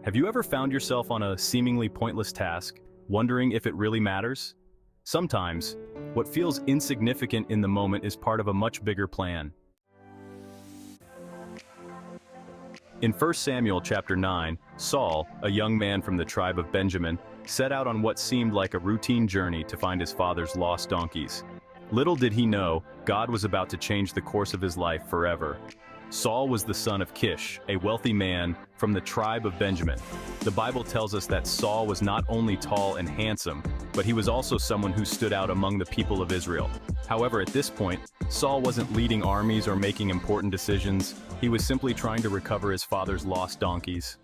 Have you ever found yourself on a seemingly pointless task, wondering if it really matters? Sometimes, what feels insignificant in the moment is part of a much bigger plan. In 1 Samuel chapter 9, Saul, a young man from the tribe of Benjamin, set out on what seemed like a routine journey to find his father's lost donkeys. Little did he know, God was about to change the course of his life forever. Saul was the son of Kish, a wealthy man from the tribe of Benjamin. The Bible tells us that Saul was not only tall and handsome, but he was also someone who stood out among the people of Israel. However, at this point, Saul wasn't leading armies or making important decisions. He was simply trying to recover his father's lost donkeys.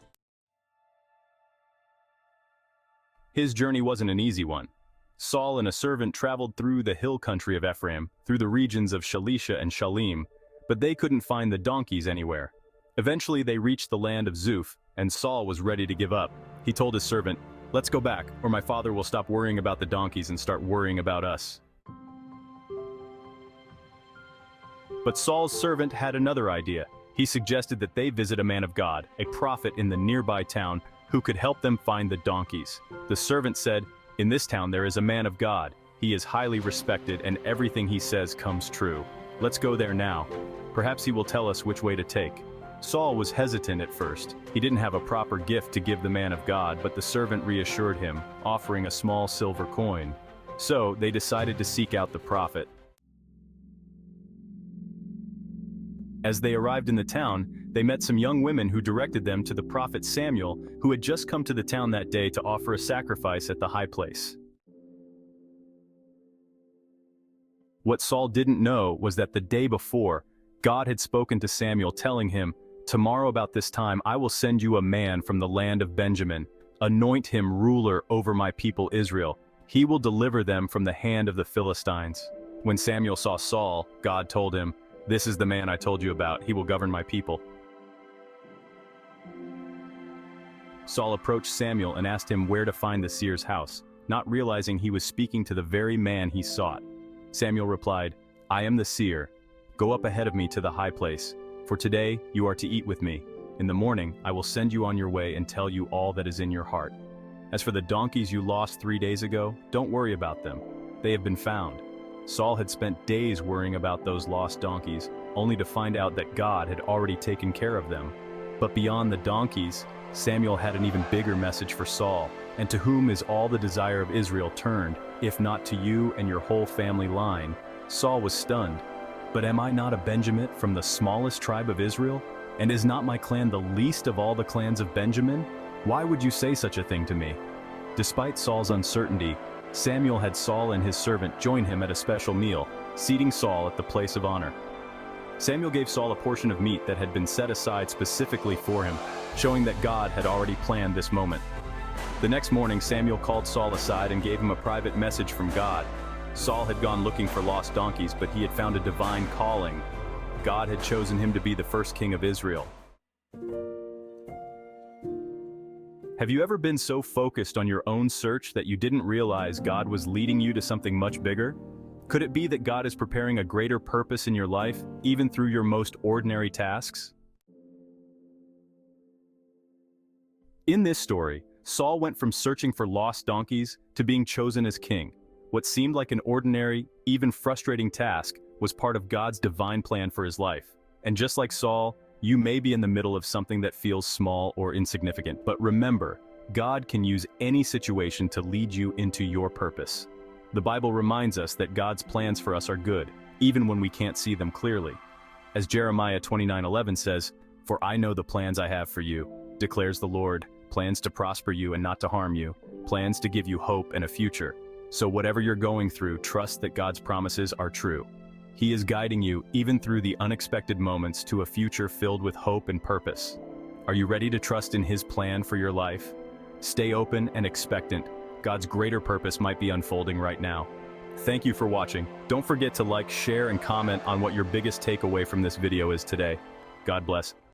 His journey wasn't an easy one. Saul and a servant traveled through the hill country of Ephraim, through the regions of Shalisha and Shalim, but they couldn't find the donkeys anywhere. Eventually they reached the land of Zuph, and Saul was ready to give up. He told his servant, "Let's go back, or my father will stop worrying about the donkeys and start worrying about us." But Saul's servant had another idea. He suggested that they visit a man of God, a prophet in the nearby town, who could help them find the donkeys. The servant said, "In this town there is a man of God. He is highly respected and everything he says comes true. Let's go there now. Perhaps he will tell us which way to take." Saul was hesitant at first. He didn't have a proper gift to give the man of God, but the servant reassured him, offering a small silver coin. So they decided to seek out the prophet. As they arrived in the town, they met some young women who directed them to the prophet Samuel, who had just come to the town that day to offer a sacrifice at the high place. What Saul didn't know was that the day before, God had spoken to Samuel telling him, "Tomorrow about this time I will send you a man from the land of Benjamin. Anoint him ruler over my people Israel. He will deliver them from the hand of the Philistines." When Samuel saw Saul, God told him, "This is the man I told you about. He will govern my people." Saul approached Samuel and asked him where to find the seer's house, not realizing he was speaking to the very man he sought. Samuel replied, "I am the seer. Go up ahead of me to the high place, for today you are to eat with me. In the morning I will send you on your way and tell you all that is in your heart. As for the donkeys you lost 3 days ago, don't worry about them. They have been found." Saul had spent days worrying about those lost donkeys, only to find out that God had already taken care of them. But beyond the donkeys, Samuel had an even bigger message for Saul. "And to whom is all the desire of Israel turned, if not to you and your whole family line?" Saul was stunned. "But am I not a Benjamite from the smallest tribe of Israel? And is not my clan the least of all the clans of Benjamin? Why would you say such a thing to me?" Despite Saul's uncertainty, Samuel had Saul and his servant join him at a special meal, seating Saul at the place of honor. Samuel gave Saul a portion of meat that had been set aside specifically for him, showing that God had already planned this moment. The next morning, Samuel called Saul aside and gave him a private message from God. Saul had gone looking for lost donkeys, but he had found a divine calling. God had chosen him to be the first king of Israel. Have you ever been so focused on your own search that you didn't realize God was leading you to something much bigger? Could it be that God is preparing a greater purpose in your life, even through your most ordinary tasks? In this story, Saul went from searching for lost donkeys to being chosen as king. What seemed like an ordinary, even frustrating task was part of God's divine plan for his life. And just like Saul, you may be in the middle of something that feels small or insignificant, but remember, God can use any situation to lead you into your purpose. The Bible reminds us that God's plans for us are good, even when we can't see them clearly. As Jeremiah 29:11 says, "For I know the plans I have for you, declares the Lord, plans to prosper you and not to harm you, plans to give you hope and a future." So whatever you're going through, trust that God's promises are true. He is guiding you, even through the unexpected moments, to a future filled with hope and purpose. Are you ready to trust in His plan for your life? Stay open and expectant. God's greater purpose might be unfolding right now. Thank you for watching. Don't forget to like, share, and comment on what your biggest takeaway from this video is today. God bless.